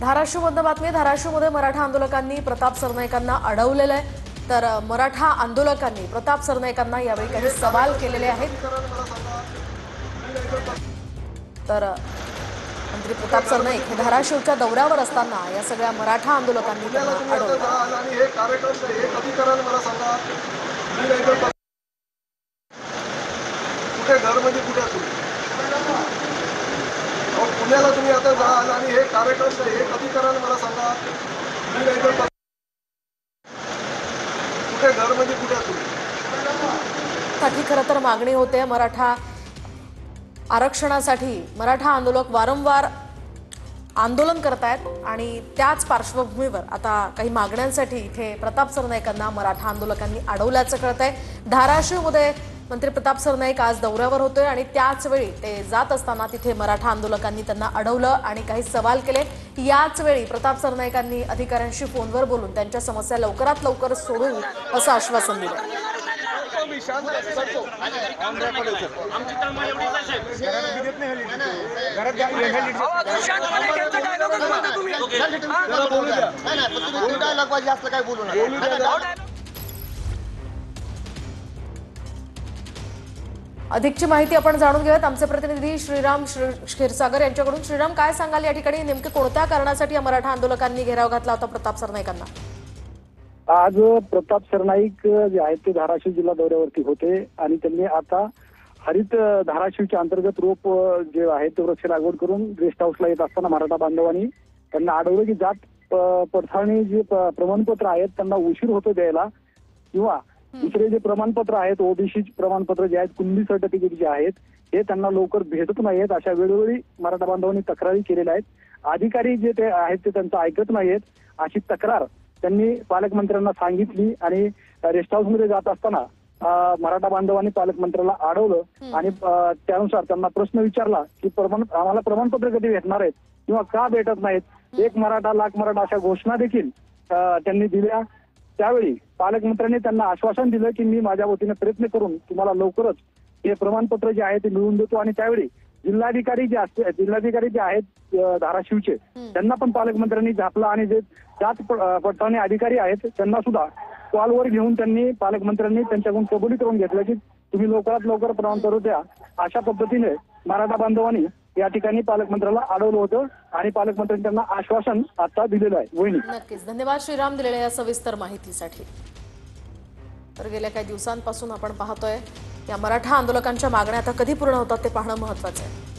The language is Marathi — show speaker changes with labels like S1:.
S1: धाराशिवमधून बातमी। धाराशिवमध्ये मराठा आंदोलकांनी प्रताप सरनाईकांना अडवलेलं आहे। तर मराठा आंदोलकांनी प्रताप सरनाईकांना यावेळी काही सवाल केलेले आहेत। तर मंत्री प्रताप सरनाईक हे धाराशिवच्या दौऱ्यावर असताना या सगळ्या मराठा आंदोलकांनी त्यांना अडवलं।
S2: आणि हे कार्यक्रम हे कधी कराल मला सांगा। मी नाही तर कुठे घर म्हणजे कुठे तुम्ही पुण्याला तुम्ही आता जाल आणि हे कार्यक्रम हे कधी कराल मला सांगा। मी नाही तर कुठे घर म्हणजे कुठे तुम्ही
S1: साठी खरं तर मागणी होते मराठा आरक्षणासाठी। मराठा आंदोलक वारंवार आंदोलन करतायत आणि त्याच पार्श्वभूमीवर आता काही मागण्यांसाठी इथे प्रताप सरनाईकांना मराठा आंदोलकांनी अडवल्याचं कळतंय। धाराशिवमध्ये मंत्री प्रताप सरनाईक आज दौऱ्यावर होते आणि त्याच वेळी ते जात असताना तिथे मराठा आंदोलकांनी त्यांना अडवलं आणि काही सवाल केले। याच वेळी प्रताप सरनाईकांनी अधिकाऱ्यांशी फोनवर बोलून त्यांच्या समस्या लवकरात लवकर सोडवू असं आश्वासन दिलं। अधिकची माहिती आपण जाणून घेऊयात आमचे प्रतिनिधी श्रीराम क्षीरसागर यांच्याकडून। श्रीराम, काय सांगाल या ठिकाणी नेमके कोणत्या कारणासाठी मराठा आंदोलकांनी घेराव घातला होता प्रताप सरनाईकांना?
S3: आज प्रताप सरनाईक जे आहेत ते धाराशिव जिल्हा दौऱ्यावरती होते आणि त्यांनी आता हरित धाराशिवच्या अंतर्गत रोप जे आहे ते वृक्ष लागवड करून गेस्ट हाऊसला येत असताना मराठा बांधवांनी त्यांना अडवलं की जात पडताळणी जे प्रमाणपत्र आहेत त्यांना उशीर होतो द्यायला, किंवा दुसरे जे प्रमाणपत्र आहेत ओबीसी प्रमाणपत्र जे आहेत कुणबी सर्टिफिकेट जे आहेत हे त्यांना लवकर भेटत नाहीत। अशा वेळोवेळी मराठा बांधवांनी तक्रारी केलेल्या आहेत। अधिकारी जे ते आहेत ते त्यांचं ऐकत नाहीत अशी तक्रार त्यांनी पालकमंत्र्यांना सांगितली आणि रेस्ट हाऊस मध्ये जात असताना मराठा बांधवांनी पालकमंत्र्याला अडवलं आणि त्यानुसार त्यांना प्रश्न विचारला की आम्हाला प्रमाणपत्र कधी भेटणार आहेत किंवा का भेटत नाहीत। एक मराठा लाख मराठा अशा घोषणा देखील त्यांनी दिल्या। त्यावेळी पालकमंत्र्यांनी त्यांना आश्वासन दिलं की मी माझ्या वतीने प्रयत्न करून तुम्हाला लवकरच हे प्रमाणपत्र जे आहे ते मिळवून देतो। आणि त्यावेळी जिल्हाधिकारी जे आहेत धाराशिवचे त्यांना पण पालकमंत्र्यांनी झापला आणि जे जात पडताळणी अधिकारी आहेत त्यांना सुद्धा कॉलवर घेऊन त्यांनी पालकमंत्र्यांनी त्यांच्याकडून कबुली करून घेतलं की तुम्ही लवकरात लवकर प्रमाणपत्र द्या। अशा पद्धतीने मराठा बांधवांनी या ठिकाणी पालकमंत्र्याला अडवलं होतं आणि पालकमंत्र्यांनी त्यांना आश्वासन आता दिलेलं आहे। वहिनी,
S1: नक्कीच धन्यवाद श्रीराम दिलेल्या या सविस्तर माहितीसाठी। तर गेल्या काही दिवसांपासून आपण पाहतोय या मराठा आंदोलकांच्या मागण्या आता कधी पूर्ण होतात ते पाहणं महत्त्वाचं आहे।